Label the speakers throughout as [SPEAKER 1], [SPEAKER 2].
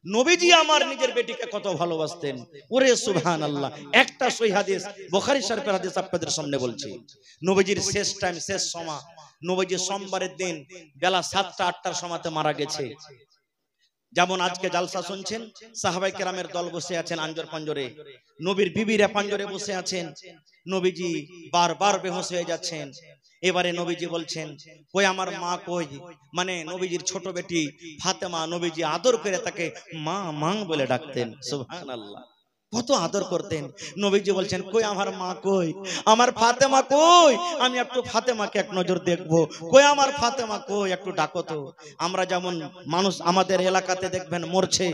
[SPEAKER 1] নবীজি আমার নিজের বেটিকে কত ভালোবাসতেন। ওরে সুবহানাল্লাহ। একটা সহিহ হাদিস, বুখারী শরীফের হাদিস আপনাদের সামনে বলছি। নবীজির শেষ টাইম, শেষ সময়, নবীজি সোমবারের দিন বেলা 7টা 8টার সময়তে মারা গেছে। যেমন আজকে জালসা শুনছেন, সাহাবায়ে কেরামের দল বসে আছেন আঞ্জর পাঞ্জরে, নবীর বিবিরা পাঞ্জরে বসে আছেন, নবীজি বারবার বেহুঁশ হয়ে যাচ্ছেন। এবারে নবীজি বলছেন, কই আমার মা কই? মানে নবীজির ছোট বেটি ফাতেমা, নবীজি আদর করে তাকে মা মা বলে ডাকতেন। সুবহানাল্লাহ, কত আদর করতেন। নবীজি বলছেন, কই আমার মা কই? আমার ফাতেমা কই? আমি একটু ফাতেমাকে এক নজর দেখবো। কই আমার ফাতেমা কই? একটু ডাকো তো। আমরা যেমন মানুষ আমাদের এলাকাতে দেখবেন মরছে,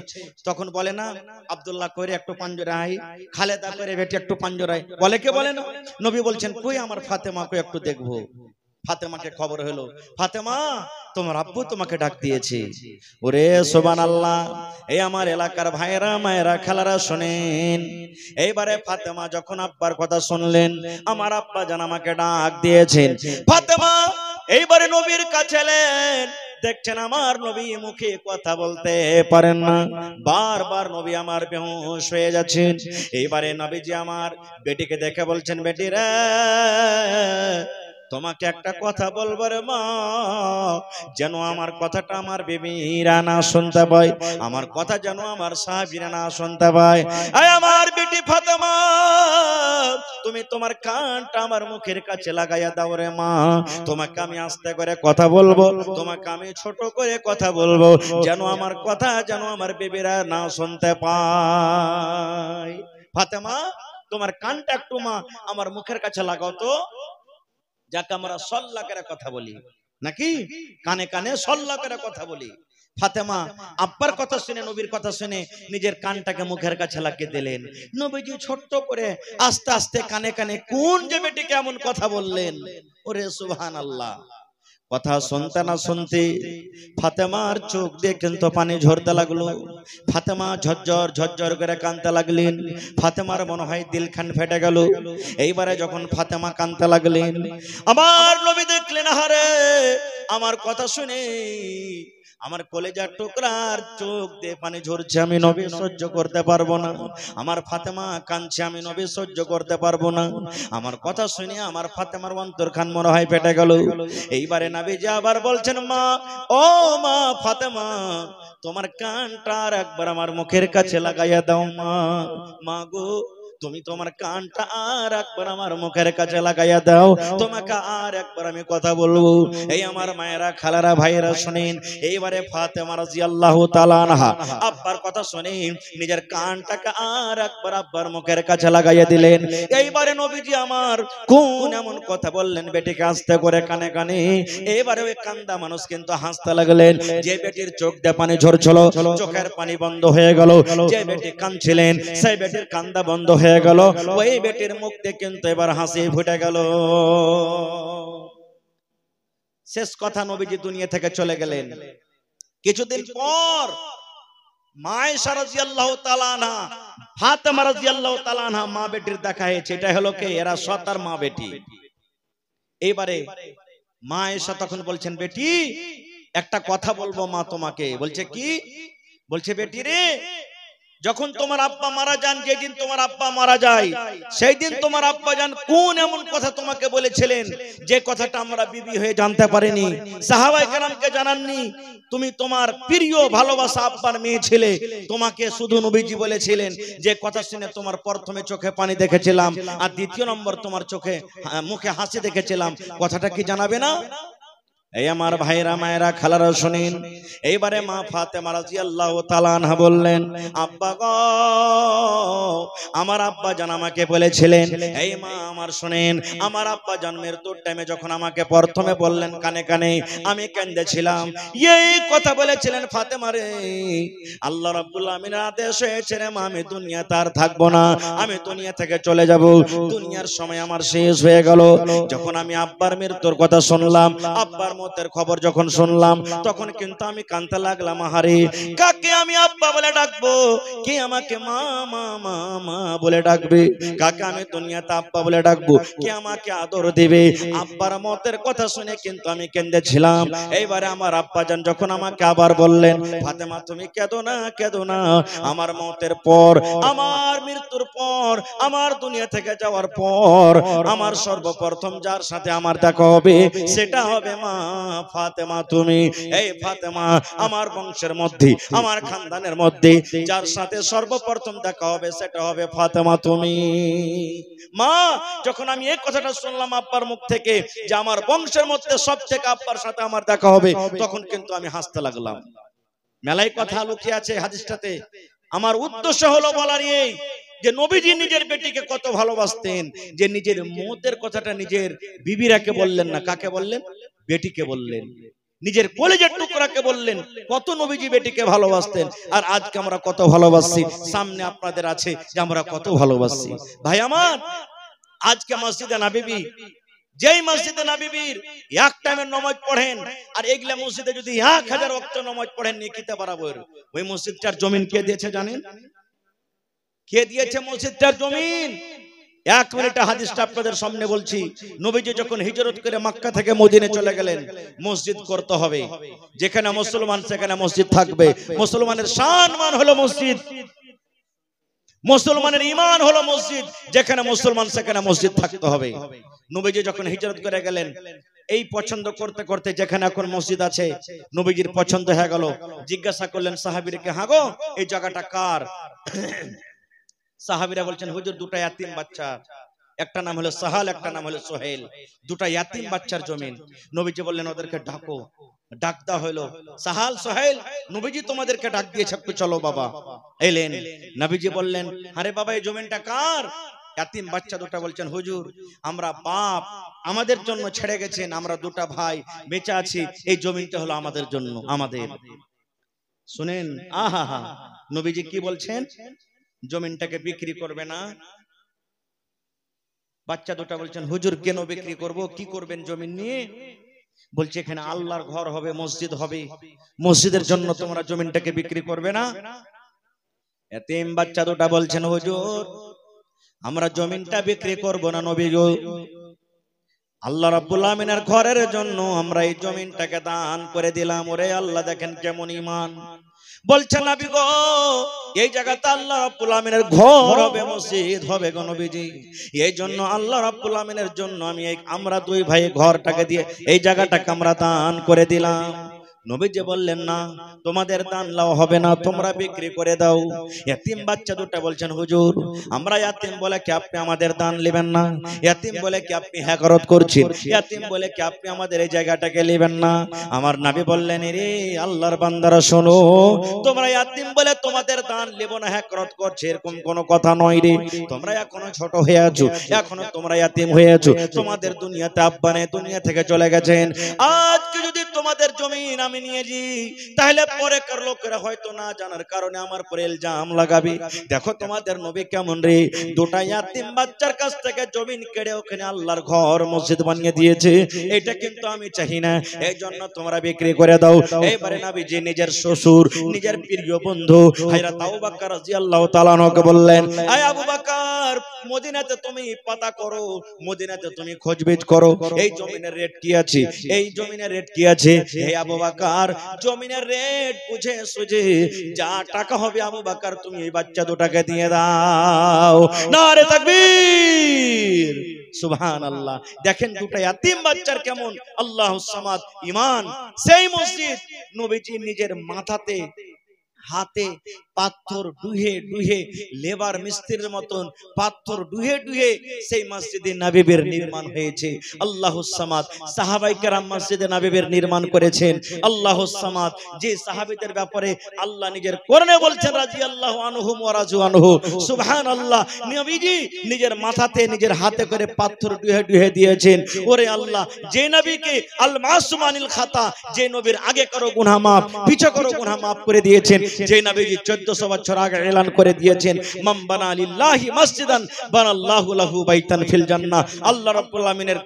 [SPEAKER 1] তখন বলে না, আব্দুল্লাহ করে একটু পাঞ্জরায়, খালেদা করে বেটি একটু পাঞ্জরায়, বলে কে? বলে না? নবী বলছেন, কই আমার ফাতেমা কই? একটু দেখবো। ফাতেমাকে খবর হলো, ফাতেমা তোমার আব্বু তোমাকে ডাক দিয়েছে। ওরে সুবহানাল্লাহ। এই আমার এলাকার ভাইরা মায়েরা খালারা শুনেন, এইবারে ফাতেমা যখন আব্বার কথা শুনলেন, আমার আব্বা জান আমাকে ডাক দিয়েছেন। ফাতেমা এইবারে নবীর কাছে এলেন, দেখছেন আমার নবী মুখে কথা বলতে পারেন না, বারবার নবী আমার বেহুঁশ হয়ে যাচ্ছেন। এইবারে নবীজি আমার বেটিকে দেখে বলছেন, বেটি রে, তোমাকে একটা কথা বলবো রে মা, যেন আমার কথাটা আমার বিবিরা না শুনতে পায়, আমার কথা যেন আমার সাহাবীরা না শুনতে পায়। আয় আমার বেটি ফাতেমা, তুমি তোমার কানটা আমার মুখের কাছে লাগাইয়া দাও রে মা। তোমাকে আমি আস্তে করে কথা বলবো, তোমাকে আমি ছোট করে কথা বলবো, যেন আমার কথা যেন আমার বিবিরা না শুনতে পায়। ফাতেমা, তোমার কানটা একটু মা আমার মুখের কাছে লাগাও তো, যাকে আমরা সল্লা করে কথা বলি, নাকি কানে কানে সল্লা করে কথা বলি। ফাতেমা আব্বার কথা শুনে, নবীর কথা শুনে নিজের কানটাকে মুখের কাছে লাগিয়ে দিলেন। নবীজি ছোট্ট করে আস্তে আস্তে কানে কানে কোন যে বেটিকে এমন কথা বললেন। ওরে সুবহানাল্লাহ। কথা শুনতে না শুনতে ফাতেমার চোখ দিয়ে কিন্তু পানি ঝরতে লাগলো। ফাতেমা ঝরঝর ঝরঝর করে কাঁদতে লাগলেন। ফাতেমার মনে হয় দিলখান ফেটে গেল। এইবারে যখন ফাতেমা কাঁদতে লাগলেন, আমার নবী দেখলেন, আহারে আমার কথা শুনে আমার কলেজার টুকরার চোখ দিয়ে পানি ঝরছে, আমি নবী সহ্য করতে পারবো না। আমার ফাতেমা কাঁদছে, আমি নবী সহ্য করতে পারবো না। আমার কথা শুনে আমার ফাতেমার অন্তরখান মনে হয় ফেটে গেল। এইবারে নবীজি আবার বলছেন, মা, ও মা ফাতেমা, তোমার কানটা আর একবার আমার মুখের কাছে লাগাইয়া দাও মা। মা গো, তুমি তোমার কানটা আর একবার আমার মুখের কাছে লাগাইয়া দাও, তোমাকে আর একবার আমি কথা বলবো। এই আমার মায়েরা খালারা ভাইয়েরা শুনেন, এইবারে ফাতেমা রাদিয়াল্লাহু তাআলা আনহা আব্বার কথা শুনেন, নিজের কানটাকে আর একবার আব্বার মুখের কাছে লাগাইয়া দিলেন। এইবারে নবীজি আমার কোন এমন কথা বললেন, বেটিকে আস্তে করে কানে কানে। এইবারে ওই কান্দা মানুষ কিন্তু হাসতে লাগলেন। যে বেটির চোখ দিয়ে পানি ঝরছিল, চোখের পানি বন্ধ হয়ে গেল। যে বেটি কাঁদছিলেন, সেই বেটির কান্দা বন্ধ হয়ে গেল। ওই বেটির মুখ দিয়ে কিন্তু এবার হাসি ফুটে গেল। শেষ কথা, নবীজি দুনিয়া থেকে চলে গেলেন। কিছুদিন পর মা আয়েশা রাদিয়াল্লাহু তাআলা আনহা, ফাতেমা রাদিয়াল্লাহু তাআলা আনহা মা বেটির দেখা হয়েছে। এটা হলো কে? এরা সতার মা বেটি। এইবারে মা আয়েশা তখন বলছেন, বেটি একটা কথা বলবো মা তোমাকে। বলছে কি? বলছে, বেটি রে, যখন তোমার আব্বা মারা যান, যেদিন তোমার আব্বা মারা যায়, সেই দিন তোমার আব্বা যান কোন এমন কথা তোমাকে বলেছিলেন যে কথাটা আমরা বিবি হয়ে জানতে পারিনি, সাহাবায়ে কেরামকে জানাননি? তুমি তোমার প্রিয় ভালোবাসা আব্বার মেয়ে ছিলে, তোমাকে শুধু নবীজি বলেছিলেন যে কথা শুনে তোমার প্রথমে চোখে পানি দেখেছিলাম, আর দ্বিতীয় নম্বর তোমার চোখে মুখে হাসি দেখেছিলাম। কথাটা কি জানাবে না? এই আমার ভাইরা মায়েরা খালারা শুনেন, এইবারে মা ফাতেমা রাদিয়াল্লাহু তাআলা আনহা বললেন, আব্বা গো, আমার আব্বা জান আমাকে বলেছিলেন। এই মা আমার শুনেন, আমার আব্বা জান মৃত্যুর টাইমে যখন আমাকে প্রথমে বললেন কানে কানে, আমি কেঁদেছিলাম। এই কথা বলেছিলেন, ফাতেমা রে, আল্লাহ রাব্বুল আমিনের আদেশ হয়েছে রে মা, আমি দুনিয়াতে আর থাকবো না, আমি দুনিয়া থেকে চলে যাব, দুনিয়ার সময় আমার শেষ হয়ে গেল। যখন আমি আব্বার মৃত্যুর কথা শুনলাম, আব্বার মতের খবর যখন শুনলাম তখন কিন্তু আমি কাঁদতে লাগলাম, আহারে কাকে আমি আব্বা বলে ডাকবো, কে আমাকে মা মা মা মা বলে ডাকবে, কাকে আমি দুনিয়াতে আব্বা বলে ডাকবো, কে আমাকে আদর দেবে। আব্বার মতের কথা শুনে কিন্তু আমি কেঁদেছিলাম। এইবারে আমার আব্বাজান যখন আমাকে আবার বললেন, ফাতেমা তুমি কেঁদো না, কেঁদো না, আমার মতের পর, আমার মৃত্যুর পর, আমার দুনিয়া থেকে যাওয়ার পর আমার সর্বপ্রথম যার সাথে আমার দেখা হবে সেটা হবে মা ফাতেমা তুমি। এই ফাতেমা, আমার বংশের মধ্যে, আমার খানদানের মধ্যে যার সাথে সর্বপ্রথম দেখা হবে সেটা হবে ফাতেমা তুমি। মা, যখন আমি এই কথাটা শুনলাম আব্বার মুখ থেকে যে আমার বংশের মধ্যে সব থেকে আব্বার সাথে আমার দেখা হবে, তখন কিন্তু আমি হাসতে লাগলাম। মেলায় কথা লুকিয়ে আছে হাদিসটাতে। আমার উদ্দেশ্য হলো বলার এই যে নবীজি নিজের বেটিকে কত ভালোবাসতেন, যে নিজের মতের কথাটা নিজের বিবিরাকে বললেন না, কাকে বললেন? বেটিকে বললেন। নিজের কলেজের টুকরাকে বললেন। কত নবীজি বেটিকে ভালোবাসতেন, আর আজকে আমরা কত ভালোবাসি। সামনে আপনাদের আছে যে আমরা কত ভালোবাসি। ভাই আমার, আজকে মসজিদে নববী, যেই মসজিদে নববীর এক টাইমের নামাজ পড়েন, আর এগুলা মসজিদে যদি 1000 ওয়াক্ত নামাজ পড়েন নেকিতে বরাবর। ওই মসজিদটার জমিন কে দিয়েছে জানেন? কে দিয়েছে মসজিদটার জমিন? এক মিনিটে হাদিসটা আপনাদের সামনে বলছি। নবীজি যখন হিজরত করে মক্কা থেকে মদিনে চলে গেলেন, মসজিদ করতে হবে। যেখানে মুসলমান সেখানে মসজিদ থাকবে। মুসলমানের সম্মান হলো মসজিদ, মুসলমানের ঈমান হলো মসজিদ। যেখানে মুসলমান সেখানে মসজিদ থাকতে হবে। নবীজি যখন হিজরত করে গেলেন, এই পছন্দ করতে করতে যেখানে এখন মসজিদ আছে নবীজির পছন্দ হয়ে গেল। জিজ্ঞাসা করলেন সাহাবীদেরকে, হ্যাঁ গো এই জায়গাটা কার? সাহাবীরা বলছেন, হুজুর দুটো ইয়াতিম বাচ্চা, একটা নাম হলো সাহাল, একটা নাম হলো সোহেল, দুটো ইয়াতিম বাচ্চার জমিন। নবীজি বললেন ওদেরকে ডাকো। ডাক দেওয়া হলো, সাহাল সোহেল, নবীজি তোমাদেরকে ডাক দিয়েছে, চলো বাবা। এলেন। নবীজি বললেন, আরে বাবা এই জমিনটা কার? ইয়াতিম বাচ্চা দুটো বলছেন, হুজুর আমরা বাপ আমাদের জন্য ছেড়ে গেছেন, আমরা দুটো ভাই বেঁচে আছি, এই জমিনটা হলো আমাদের জন্য, আমাদের। শুনেন, আহা হা, নবীজি কি বলছেন? জমিনটাকে বিক্রি করবে না। বাচ্চা দুটো বলছেন, হুজুর কেন বিক্রি করব, কি করবেন জমিন নিয়ে? বলছে এখানে আল্লাহর ঘর হবে, মসজিদ হবে, মসজিদের জন্য তোমরা জমিনটাকে বিক্রি করবে না। এতিম বাচ্চা দুটো বলছেন, হুজুর আমরা জমিনটা বিক্রি করব না নবী গো, আল্লাহ রাব্বুল আমিনের ঘরের জন্য আমরা এই জমিনটাকে দান করে দিলাম। ওরে আল্লাহ, দেখেন কেমন ঈমান। বলছেন নবী গো এই জায়গাতে আল্লাহ রাব্বুল আমিনের ঘর হবে, মসজিদ হবে গো নবীজি। এই জন্য আল্লাহ রাব্বুল আমিনের জন্য আমরা দুই ভাই ঘরটাকে দিয়ে এই জায়গাটাকে আমরা দান করে দিলাম। নবীজি বললেন, না তোমাদের দান লাও হবে না, তোমরা বিক্রি করে দাও। ইয়াতিম বাচ্চা দুটো বলছেন, হুজুর আমরা ইয়াতিম বলে কি আপনি আমাদের দান নেবেন না? ইয়াতিম বলে কি আপনি হ্যাকরত করছেন? ইয়াতিম বলে কি আপনি আমাদের এই জায়গাটাকে নেবেন না? আমার নবী বললেন, রে আল্লাহর বান্দারা শোনো, তোমরা ইয়াতিম বলে তোমাদের দান নেব না, হ্যাকরত করছে এরকম কোনো কথা নয় রে। তোমরা এখনো ছোট হয়ে আছো, এখনো তোমরা ইয়াতিম হয়ে আছো, তোমাদের দুনিয়াতে আব্বা নেই, দুনিয়া থেকে চলে গেছেন। আজকে যদি তোমাদের জমিন আমি নিয়েছি, তাহলে পরেকার লোকেরা হয়তো না জানার কারণে আমার পরে ইলজাম লাগাবে। দেখো তোমাদের নবী কেমন রে, দুটা ইয়াতিম বাচ্চার কাছ থেকে জমিন কেড়ে ওখানে আল্লাহর ঘর মসজিদ বানিয়ে দিয়েছে। এটা কিন্তু আমি চাই না, এই জন্য তোমরা বিক্রি করে দাও। এইবারে নবীজি নিজের শ্বশুর, নিজের প্রিয় বন্ধু হযরত আবু বকর রাদিয়াল্লাহু তাআলা আনহুকে বললেন, আয় আবু বকর, মদিনাতে তুমি পাতা করো, মদিনাতে তুমি খোঁজবিজ করো, এই জমিনের রেট কি আছে, এই জমিনের রেট কি আছে। হে আবু বকর, জমিনের রেট বুঝে সুঝে যা টাকা হবে আবু বকর তুমি এই বাচ্চা দুটাকে দিয়ে দাও। নারে তাকবীর, সুবহানাল্লাহ। দেখেন দুটো ইয়াতিম বাচ্চার কেমন আল্লাহুস সামাদ ঈমান। সেই মসজিদ নবীজি নিজের মাথাতে হাতে পাথর ডুহে ডুহে, লেবার মিস্ত্রির মতন পাথর ডুহে ডুহে সেই মসজিদে নববীর নির্মাণ হয়েছে। আল্লাহুস সামাদ। সাহাবায়ে কেরাম মসজিদে নববীর নির্মাণ করেছেন। আল্লাহুস সামাদ, যে সাহাবীদের ব্যাপারে আল্লাহ নিজের কোরআনে বলছেন রাদিয়াল্লাহু আনহুম ওয়া রাজু আনহু। সুবহানাল্লাহ। নবীজি নিজের মাথাতে নিজের হাতে করে পাথর ডুহে ডুহে দিয়েছেন। ওরে আল্লাহ, যে নবীকে আল মাসুম আনিল খাতা, যে নবীর আগে কারো গুনাহ মাফ, পিছে কারো গুনাহ মাফ করে দিয়েছেন, যে নবীজি 1400 বছর আগে এলান করে দিয়েছেন, মান বানা লিল্লাহি মসজিদান বানাল্লাহু লাহু বাইতান ফিল জান্নাহ। আল্লাহ রাব্বুল আমিনের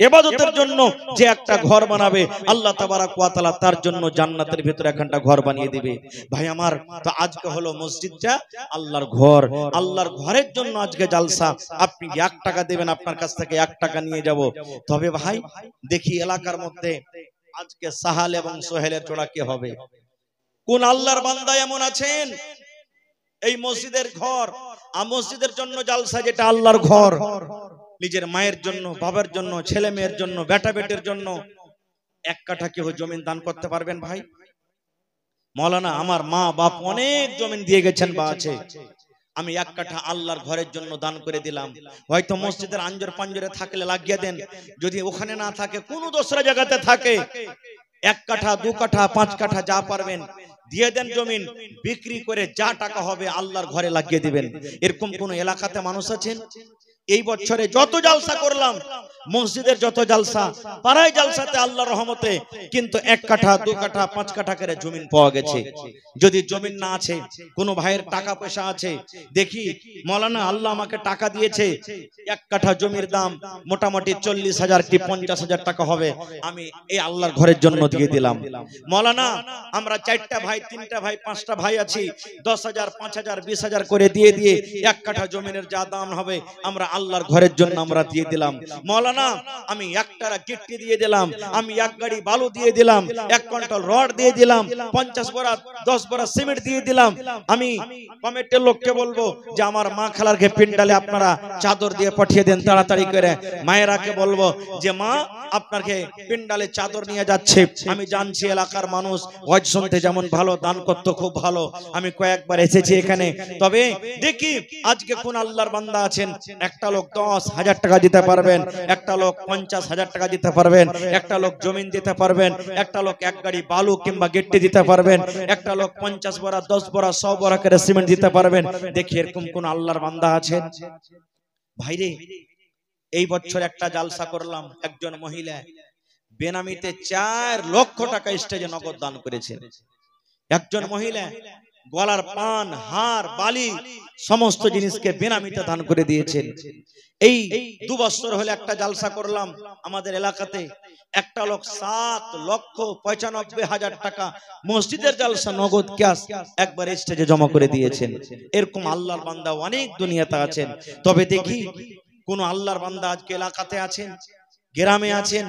[SPEAKER 1] ইবাদতের জন্য যে একটা ঘর বানাবে, আল্লাহ তাবারাক ওয়া তাআলা তার জন্য জান্নাতের ভিতরে একটা ঘর বানিয়ে দিবে। ভাই আমার, তো আজকে হলো মসজিদটা আল্লাহর ঘর, আল্লাহর ঘরের জন্য আজকে জালসা। আপনি 1 টাকা দেবেন, আপনার কাছ থেকে 1 টাকা নিয়ে যাব। তবে ভাই দেখি এলাকার মধ্যে আজকে সাহাল এবং সোহেলের জোড়া কে হবে? কোন আল্লাহর বান্দা এমন আছেন এই মসজিদের ঘর মসজিদের জন্য জালসা, যেটা আল্লাহর ঘর, নিজের মায়ের জন্য, বাবার জন্য, ছেলে মেয়ের জন্য, বেটা বেটির জন্য 1 কাঠা কেউ জমিন দান করতে পারবেন? ভাই মৌলানা, আমার মা বাপ অনেক জমিন দিয়ে গেছেন বা আছে, আমি 1 কাঠা আল্লাহর ঘরের জন্য দান করে দিলাম। হয়তো মসজিদের আঞ্জর পাঞ্জরে থাকলে লাগিয়ে দেন, যদি ওখানে না থাকে, কোন দোসরা জায়গাতে থাকে, 1 কাঠা 2 কাঠা 5 কাঠা যা পারবেন দিয়ে দেন জমিন, বিক্রি করে যা টাকা হবে আল্লাহর ঘরে লাগিয়ে দিবেন। এরকম কোন এলাকাতে মানুষ আছেন? এই বছরে যত জালসা করলাম, মসজিদের যত জালসা, পাড়ায় জালসাতে আল্লাহর রহমতে কিন্তু 1 কাঠা 2 কাঠা 5 কাঠা করে জমিন পাওয়া গেছে। যদি জমিন না আছে, কোন ভাইয়ের টাকা পয়সা আছে, দেখি মৌলানা আল্লাহ আমাকে টাকা দিয়েছে, 1 কাঠা জমির দাম মোটামুটি 40,000 কি 50,000 টাকা হবে, আমি এই আল্লাহর ঘরের জন্য দিয়ে দিলাম। মৌলানা আমরা 4টা ভাই, 3টা ভাই, 5টা ভাই আছি, 10,000 5,000 20,000 করে দিয়ে 1 কাঠা জমিনের যা দাম হবে আমরা আল্লাহর ঘরের জন্য আমরা দিয়ে দিলাম। মৌলানা আমি 1 টারা গিট্টি দিয়ে দিলাম, আমি 1 গাড়ি বালু দিয়ে দিলাম, 1 কুইন্টাল রড দিয়ে দিলাম, 50 বড়া 10 বড়া সিমেন্ট দিয়ে দিলাম। আমি কমিটির লোককে বলবো যে আমার মা খালারকে পিন্ডালে আপনারা চাদর দিয়ে পাঠিয়ে দেন তাড়াতাড়ি করে। মায়েরাকে বলবো যে মা আপনাকে পিন্ডালে চাদর নিয়ে যাচ্ছে। আমি জানছি এলাকার মানুষ ওয়াজ শুনতে যেমন ভালো, দান করতে খুব ভালো, আমি কয়েকবার এসেছি এখানে। তবে দেখি আজকে কোন আল্লাহর বান্দা আছেন, একটা লোক 10,000 টাকা দিতে পারবেন, একটা লোক 50,000 টাকা দিতে পারবেন, একটা লোক জমিন দিতে পারবেন, একটা লোক 1 গাড়ি বালু কিংবা গিট্টি দিতে পারবেন, একটা লোক 50 বড়া 10 বড়া 100 বড়া করে সিমেন্ট দিতে পারবেন। দেখি এরকম কোন আল্লাহর বান্দা আছেন? ভাইরে এই বছর একটা জালসা করলাম, একজন মহিলা বেনামিতে 4 লক্ষ টাকা স্টেজে নগদ দান করেছেন। একজন মহিলা গলার পান, হার, বালি সমস্ত জিনিসকে বেনামিতে দান করে দিয়েছেন। এই 2 বছর হলে একটা জালসা করলাম আমাদের এলাকাতে, একটা লোক 7,95,000 টাকা মসজিদের জালসা নগদ ক্যাশ একবার স্টেজে জমা করে দিয়েছেন। এরকম আল্লাহর বান্দা অনেক দুনিয়াতে আছেন। তবে দেখি কোন আল্লাহর বান্দা আজকে এলাকাতে আছেন, গ্রামে আছেন,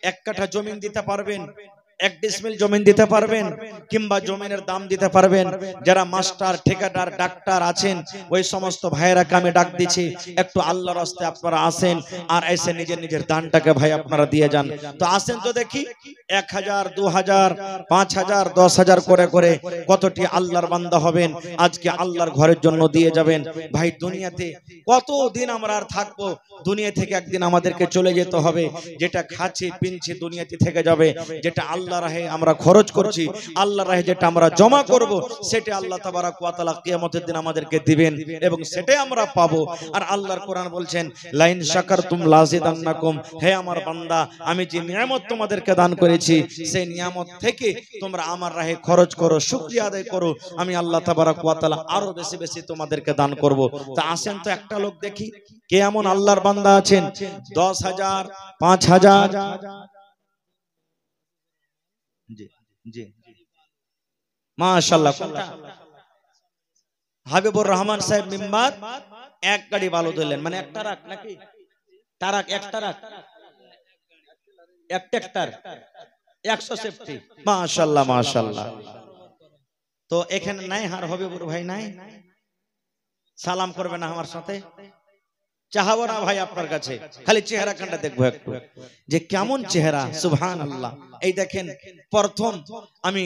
[SPEAKER 1] 1 কাঠা জমিন দিতে পারবেন, 1 ডিসমিল জমিন দিতে পারবেন, কিংবা জমিনের দাম দিতে পারবেন। যারা মাস্টার, ঠিকাদার, ডাক্তার আছেন, ওই সমস্ত ভাইয়েরাকে আমি ডাক দিচ্ছি, একটু আল্লাহর রাস্তায় আপনারা আসেন আর এসে নিজের নিজের দানটাকে ভাই আপনারা দিয়ে যান। তো আসেন তো দেখি 1,000 2,000 5,000 10,000 করে করে কতটি আল্লাহর বান্দা হবেন আজকে আল্লাহর ঘরের জন্য দিয়ে যাবেন। ভাই দুনিয়াতে কতদিন আমরা আর থাকবো? দুনিয়া থেকে একদিন আমাদেরকে চলে যেতে হবে। যেটা খাচ্ছি পিনছি দুনিয়াতে থেকে যাবে, যেটা আল্লাহ রাহে আমরা খরচ করছি, আল্লাহ রাহে যেটা আমরা জমা করব, সেটা আল্লাহ তাবারাক ওয়া তাআলা কিয়ামতের দিন আমাদেরকে দিবেন এবং সেটাই আমরা পাবো। আর আল্লাহর কোরআন বলছেন লাইন শাকারতুম লাযিদান্নাকুম, হে আমার বান্দা আমি যে নিয়ামত তোমাদেরকে দান করেছি সেই নিয়ামত থেকে তোমরা আমার রাহে খরচ করো, শুকরিয়া আদায় করো, আমি আল্লাহ তাবারাক ওয়া তাআলা আরো বেশি বেশি তোমাদেরকে দান করব। তো আসেন তো একটা লোক দেখি কে এমন আল্লাহর বান্দা আছেন 10,000 5,000। জি জি মাশাআল্লাহ। কোনটা? হাবিবুর রহমান সাহেব মিম্বার 1 গাড়ি বালু দিলেন, মানে 1 টারাক নাকি টারাক, 1 টারাক 1 ট্রাক্টর 100 সেফটি। মাশাআল্লাহ মাশাআল্লাহ। তো এখানে নাই হার হাবিবুর ভাই নাই? সালাম করবে না আমার সাথে? চাহাবো না ভাই আপনার কাছে, খালি চেহারা খানটা দেখবো একটু যে কেমন চেহারা। সুবহানাল্লাহ। এই দেখেন প্রথম আমি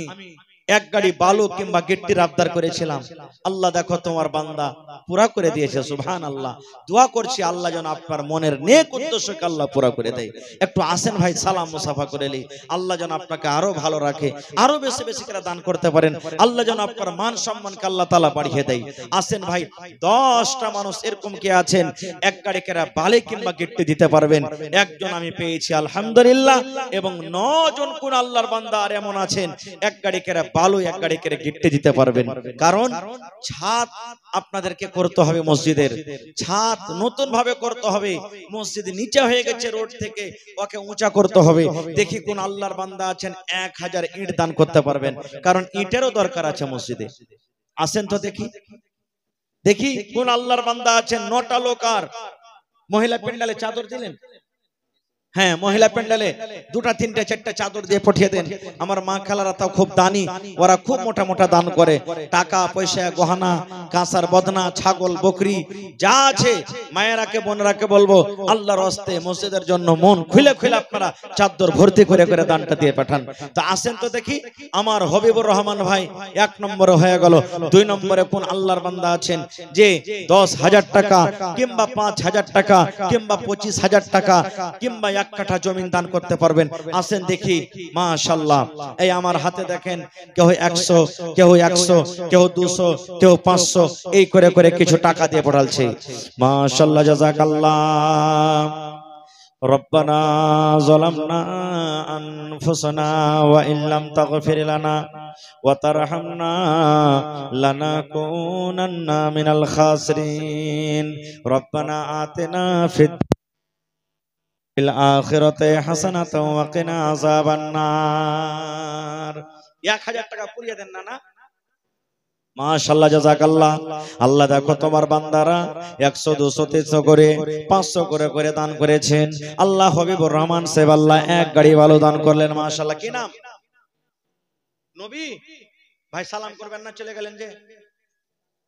[SPEAKER 1] 1 গাড়ি বালু কিংবা গিট্টির আবদার করেছিলাম, আল্লাহ দেখো তোমার বান্দা পুরা করে দিয়েছে। সুবহানাল্লাহ। দোয়া করছি আল্লাহ যেন আপনার মনের নেক উদ্দেশ্যকে আল্লাহ পুরা করে দেয়। একটু আসেন ভাই, সালাম মুসাফা করে লি। আল্লাহ যেন আপনাকে আরো ভালো রাখে, আরো বেশি বেশি করে দান করতে পারেন, আল্লাহ যেন আপনার মান সম্মানকে আল্লাহ তাআলা বাড়িয়ে দেয়। আসেন ভাই, 10টা মানুষ এরকম কে আছেন 1 গাড়ি কেরা বালি কিংবা গিট্টি দিতে পারবেন? একজন আমি পেয়েছি আলহামদুলিল্লাহ। এবং 9 জন কোন আল্লাহর বান্দা আর এমন আছেন 1 গাড়ি কেরা বালু এক গাড়ি করে গিট্টে দিতে পারবেন। কারণ ছাদ আপনাদেরকে করতে হবে, মসজিদের ছাদ নতুন ভাবে করতে হবে। মসজিদ নিচে হয়ে গেছে রোড থেকে, ওকে উঁচা করতে হবে। দেখি কোন আল্লাহর বান্দা আছেন 1000 ইট দান করতে পারবেন, কারণ ইটেরও দরকার আছে মসজিদে। আসেন তো দেখি, দেখি কোন আল্লাহর বান্দা আছেন। 9টা লোক আর মহিলা প্যান্ডেলে চাদর দিলেন। হ্যাঁ, মহিলা প্যান্ডেলে 2টা 3টে 4টে চাদর দিয়ে পাঠিয়ে দেন। আমার মা খালারা তাও খুব দানি, ওরা খুব মোটা মোটা দান করে। টাকা পয়সা, গহনা, কাঁসার বদনা, ছাগল, বকরি যা আছে, মায়েরাকে বোনেরাকে বলবো আল্লাহর রাস্তে মসজিদের জন্য মন খুলে খুলে আপনারা চাদর ভর্তি করে করে দানটা দিয়ে পাঠান। তো আসেন তো দেখি, আমার হবিবুর রহমান ভাই 1 নম্বরে হয়ে গেল। 2 নম্বরে কোন আল্লাহর বান্দা আছেন যে 10,000 টাকা কিংবা 5,000 টাকা কিংবা 25,000 টাকা কিংবা 1 কাঠা জমিন দান করতে পারবেন? আসেন দেখি। মাশাআল্লাহ, এই আমার হাতে দেখেন, কেউ 100, কেউ 100, কেউ 200, কেউ 500, এই করে করে কিছু টাকা দিয়ে পড়ালছে। মাশাআল্লাহ, জাযাকাল্লাহ। রব্বানা যালামনা আনফুসানা ওয়া ইল্লাম তাগফির লানা ওয়া তারহামনা লানাকুনান্না মিনাল খাসিরিন। রব্বানা আতিনা ফিদ আখিরাতে হাসানাতাও ওয়া কিনা আযাবান নার। 1000 টাকা পুরিয়ে দেন না। মাশাআল্লাহ, জাযাকাল্লাহ। আল্লাহ দেখো তোমার বান্দারা 100, 200, 300 করে 500 করে করে দান করেছেন। আল্লাহ হবিবুর রহমান সাহেব আল্লাহ 1 গাড়ি ভালো দান করলেন। মাশাআল্লাহ। কি নাম? নবী ভাই, সালাম করবেন না, চলে গেলেন যে।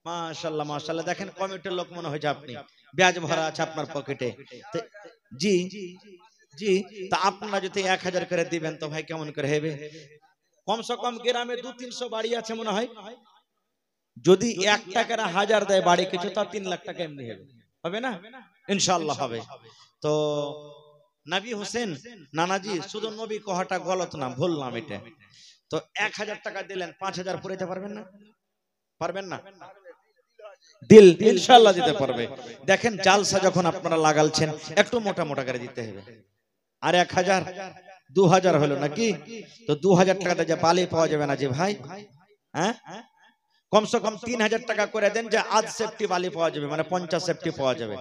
[SPEAKER 1] মাশাআল্লাহ, মাশাআল্লাহ। দেখেন কমিটির লোক মনে হয় যে আপনি, ব্যাজ ভরা আছে আপনার পকেটে। জি জি, তা আপনারা যদি 1000 করে দিবেন তো ভাই কেমন করে হবে? কমসে কম গ্রামে 200-300 বাড়ি আছে মনে হয়। যদি 1 টাকার 1000 দেয় বাড়ি কিছু, তা 3 লাখ টাকা এমনি হবে না? ইনশাআল্লাহ হবে। তো নবী হোসেন নানাজি, শুধু নবী কথাটা গলত না, বললাম এটা। তো 1000 টাকা দিলেন, 5000 পুরাইতে পারবেন না? পারবেন না? দিল ইনশাআল্লাহ দিতে পারবে। দেখেন জালসা যখন আপনারা লাগালছেন একটু মোটা মোটা করে দিতে হবে। আর 1000, 2000 হলো নাকি? তো 2000 টাকাতে যে বালি পাওয়া যাবে না যে ভাই, হ্যাঁ, কমসে কম 3000 টাকা করে দেন, যে আধ সেফটি বালি পাওয়া যাবে, মানে 50 সেফটি পাওয়া যাবে।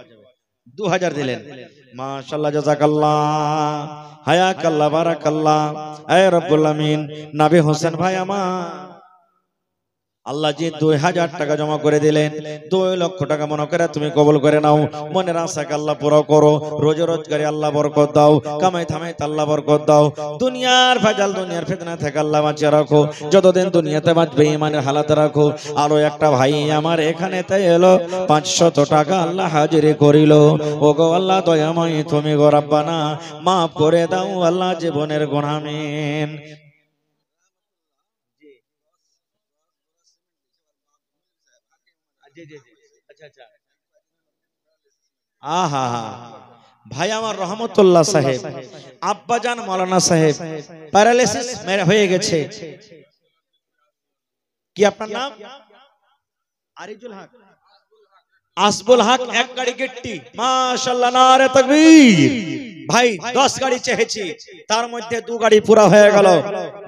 [SPEAKER 1] 2000 দিলেন। মাশাআল্লাহ, জাযাকাল্লাহ, হায়াকাল্লাহ, বারাকাল্লাহ। এ রব্বুল আমিন, নবী হোসেন ভাই আমার আল্লাহ জি 2000 টাকা জমা করে দিলেন। 2 লক্ষ টাকা মনে করে তুমি কবুল করে নাও। মনের আশাকে আল্লাহ পুরো করো। রোজে রোজগারে আল্লাহ বরকত দাও। কামাই থামাই আল্লাহ বরকত দাও। দুনিয়ার ভেজাল, দুনিয়ার ফিতনা থেকে আল্লাহ বাঁচিয়ে রাখো। যতদিন দুনিয়াতে বাঁচবে ইমানের হালাতে রাখো। আরো একটা ভাই আমার এখানে তাই এলো, 500 টাকা আল্লাহ হাজিরি করিল। ওগো আল্লাহ দয়াময় তুমি গো রব্বানা মাফ করে দাও আল্লাহ জীবনের গুনাহ। আমিন। আহা, ভাই আমার রহমতুল্লাহ সাহেব, আব্বাজান মাওলানা সাহেব প্যারালাইসিস হয়ে গেছে। কি আপনার নাম? আরিজুল হক, আসবুল হক। 1 গাড়ি গিট্টি। মাশাআল্লাহ, নারে তাকবীর। ভাই 10 গাড়ি চেয়েছি, তার মধ্যে 2 গাড়ি পুরা হয়ে গেল।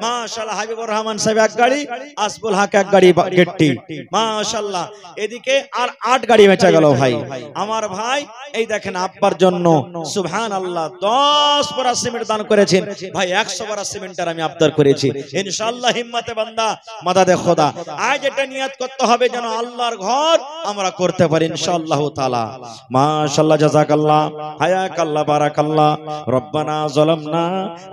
[SPEAKER 1] মাশাআল্লাহ, হাবিবুর রহমান সাহেব 1 গাড়ি, আসবুল হক 1 গাড়ি গিট্টি। মাশাআল্লাহ, এদিকে আর 8 গাড়ি বেঁচে গেল। ভাই আমার ভাই এই দেখেন আব্বার জন্য সুবহানাল্লাহ 10 বড়া সিমেন্ট দান করেছেন। ভাই 100 বড়া সিমেন্টের আমি আবদার করেছি। ইনশাআল্লাহ হিম্মতে বান্দা মাদাদে খোদা। আজ এটা নিয়ত করতে হবে যেন আল্লাহর ঘর আমরা করতে পারি ইনশাআল্লাহ তাআলা। মাশাআল্লাহ, জাযাকাল্লাহ, হায়াকাল্লাহ, বারাকাল্লাহ। রব্বানা যালামনা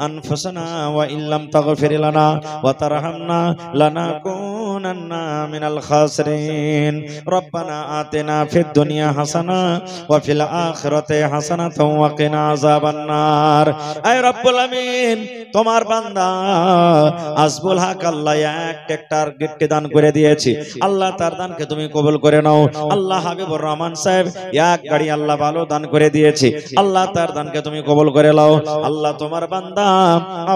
[SPEAKER 1] আনফুসানা ওয়া ইল্লাম তাগফির লানা ওয়া তারহামনা লানাকুনান্না মিনাল খাসিরিন। রব্বানা আতিনা ফিদ দুনিয়া হাসানা ওয়া ফিল আখিরাতি হাসানাতাও ওয়া কিনা আযাবান নার। হে রব্বুল আমিন, তোমার বান্দা আসবুল হক আল্লাহ 1 ট্রাক্টর গিট্টি দান করে দিয়েছি। আল্লাহ তার দানকে তুমি কবুল করে নাও। আল্লাহ হাবিবুর রহমান সাহেব 1 গাড়ি আল্লাহ ভালো দান করে দিয়েছি। আল্লাহ তার দানকে তুমি কবুল করে নাও। আল্লাহ তোমার বান্দা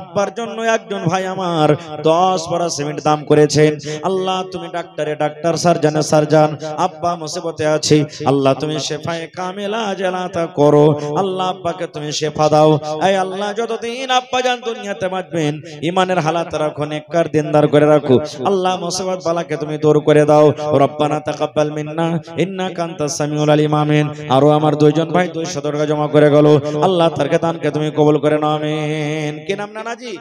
[SPEAKER 1] আব্বার জন্য একজন ভাই আমার 10 বড়া সিমেন্ট দান করেছেন। আল্লাহ তুমি ডাক্তারে ডাক্তার, সার্জনে সার্জন, আব্বা মুসিবতে আছে, আল্লাহ তুমি শেফায়ে কামিলা জালাতা করো। আল্লাহ আব্বাকে তুমি শেফা দাও। এই আল্লাহ যতদিন আব্বা জান দুনিয়াতে বাঁচবেন ইমানের হালাত রাখো, নেককার দিনদার করে রাখো। আল্লাহ মুসিবত বালাকে তুমি দূর করে দাও। রব্বানা তাকাব্বাল মিন্না ইন্নাকা আনতাস সামিউল আলিম। আমিন। আরো আমার দুইজন ভাই 200 টাকা জমা করে গেল, আল্লাহ তার দানকে তুমি কবুল করে নাও। আমিন। কি নাম নানাজি?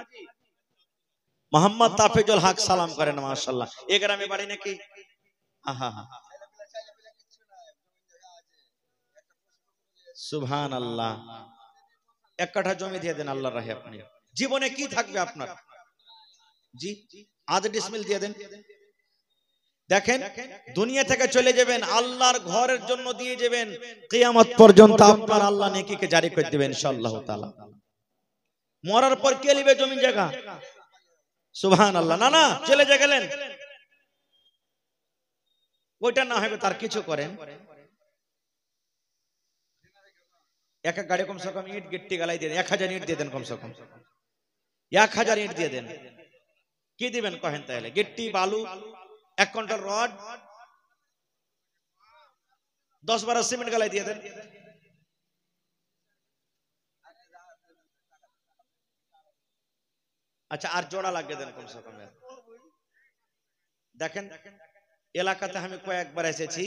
[SPEAKER 1] মোহাম্মদ তাফিজুল হক। সালাম করেন। মাশাআল্লাহ। এই গ্রামে বাড়ি নাকি? আহা হা, সুবহানাল্লাহ। 1 কাঠা জমি দিয়ে দেন আল্লাহর রাহে। আপনি জীবনে কি থাকবে আপনার? জি, আধ ডিসমিল দিয়ে দেন। দেখেন, দুনিয়া থেকে চলে যাবেন, আল্লাহর ঘরের জন্য দিয়ে যাবেন, কিয়ামত পর্যন্ত আপনার আল্লাহ নেকিকে জারি করে দিবেন ইনশাআল্লাহ তাআলা। মরার পর কে নেবে জমি জায়গা? সুবহানাল্লাহ। না না, চলে গেলেন, ওইটা না হবে তার কিছু করেন। এক এক গাড়ি কমসে কম ইট গিট্টি গালাই দিয়ে দেন, 1000 ইট দিয়ে দেন, কমসে কম 1000 ইট দিয়ে দেন। কি দিবেন কহেন তাহলে? গিট্টি, বালু, 1 কুইন্টাল রড, 10-12 সিমেন্ট গালাই দিয়ে দেন। আচ্ছা, আর জোড়া লাগিয়ে দেন কমসে কম। দেখেন, এলাকাতে আমি কয়েকবার এসেছি,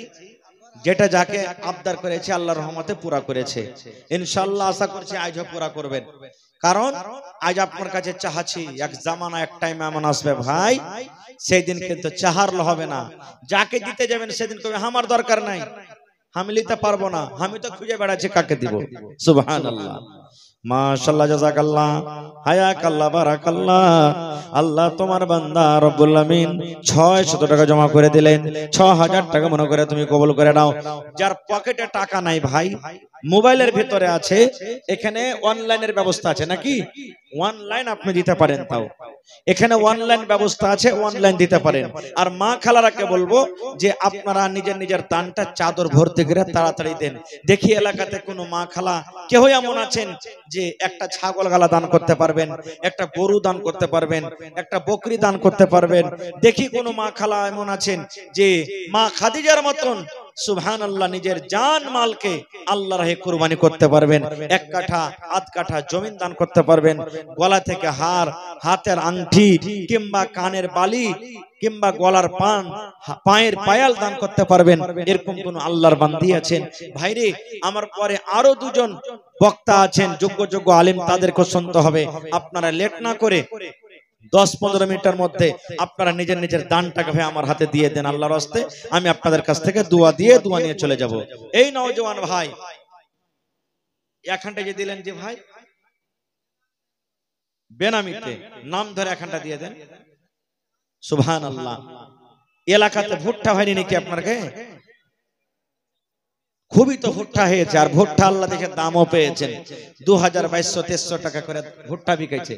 [SPEAKER 1] যেটা যাকে আবদার করেছে আল্লাহর রহমতে পুরা করেছে। ইনশাআল্লাহ আশা করছি আজও পুরা করবেন। কারণ আজ আপনার কাছে চাহাছি, এক জামানা এক টাইম এমন আসবে ভাই, সেই দিন কিন্তু চাহারল হবে না। যাকে দিতে যাবেন সেদিন কবে আমার দরকার নাই, আমি নিতে পারবো না, আমি তো খুঁজে বেড়াচ্ছি কাকে দিব। সুবহানাল্লাহ। মাশাআল্লাহ, জাযাকাল্লাহ, হায়াকাল্লাহ, বারাকাল্লাহ। আল্লাহ তোমার বান্দা রব্বুল আমিন 600 টাকা জমা করে দিলেন। 6000 টাকা মনে করে তুমি কবুল করে নাও। যার পকেটে টাকা নাই ভাই, মোবাইলের ভিতরে আছে, এখানে অনলাইনের ব্যবস্থা আছে নাকি? অনলাইন আপনি দিতে পারেন, তাও এখানে অনলাইন ব্যবস্থা আছে, অনলাইন দিতে পারেন। আর মা খালারাকে বলবো যে আপনারা নিজের নিজের দানটা চাদর ভর্তি করে তাড়াতাড়ি দেন। দেখি এলাকাতে কোনো মা খালা কেউ এমন আছেন যে একটা ছাগল গালা দান করতে পারবেন, একটা গরু দান করতে পারবেন, একটা বকরি দান করতে পারবেন। দেখি কোনো মা খালা এমন আছেন যে মা খাদিজার মতন সুবহানাল্লাহ নিজের জান মালকে আল্লাহর রাহে কুরবানি করতে পারবেন। 1 কাঠা, আধ কাঠা জমিন দান করতে পারবেন। গলা থেকে হার, হাতের আংটি, কিংবা কানের বালি, কিংবা গলার পান, পায়ের পায়াল দান করতে পারবেন। এরকম কোন আল্লাহর বান্দি আছেন ভাইরে? আমার পরে আরো 2 জন বক্তা আছেন, যোগ্য যোগ্য আলেম, তাদেরকে শুনতে হবে। আপনারা লেট না করে 10-15 মিনিটের মধ্যে আপনারা নিজের নিজের দানটাকে ভাই আমার হাতে দিয়ে দেন আল্লাহর রাস্তে। আমি আপনাদের কাছ থেকে দোয়া নিয়ে চলে যাব। এই নওজোয়ান ভাই এখানটা যে দিলেন যে ভাই বেনামিতে নাম ধরে এখানটা দিয়ে দেন। সুবহানাল্লাহ। এলাকাতে ভুট্টা হয়নি নাকি আপনাকে? খুবই তো ভুট্টা হয়েছে, আর ভুট্টা আল্লাহ দেখে দামও পেয়েছেন। 2200-2300 টাকা করে ভুট্টা বিকেছে।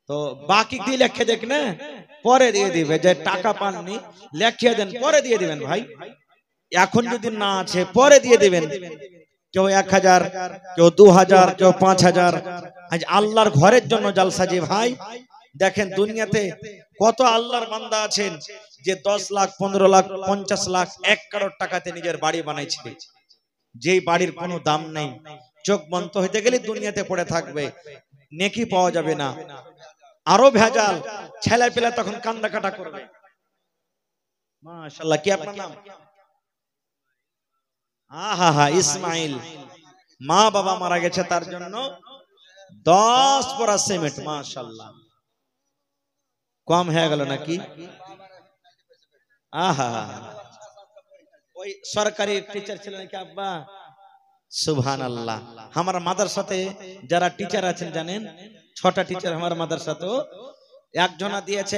[SPEAKER 1] তো বাকি কি লেখে দেখ না, পরে দিয়ে দিবে। যে টাকা পাননি লেখিয়ে দেন, পরে দিয়ে দিবেন ভাই। এখন যদি না আছে পরে দিয়ে দিবেন। কেউ 1000, কেউ 2000, কেউ 5000। আজ আল্লাহর ঘরের জন্য জালসা যে ভাই। দেখেন দুনিয়াতে কত আল্লাহর বান্দা আছেন যে 10 লাখ, 15 লাখ, 50 লাখ, 1 কারোর টাকাতে নিজের বাড়ি বানাইছে, যেই বাড়ির কোনো দাম নেই। চোখ বন্ধ হইতে গেলে দুনিয়াতে পড়ে থাকবে, নেকি পাওয়া যাবে না, আরো ভেজাল। ছেলে পেলে তখন কান্না কাটা করবে। মাশাআল্লাহ। কি আপনার নাম? আহা হা, ইসমাইল। মা বাবা মারা গেছে, তার জন্য 10 পরা সিমেন্ট। মাশাআল্লাহ। কম হয়ে গেল নাকি? আহা, ওই সরকারি টিচার ছিল নাকি আব্বা? সুবহানাল্লাহ। আমার মাদ্রাসাতে যারা টিচার আছেন জানেন, 6টা টিচার আমার মাদ্রাসাতে, একজনা দিয়েছে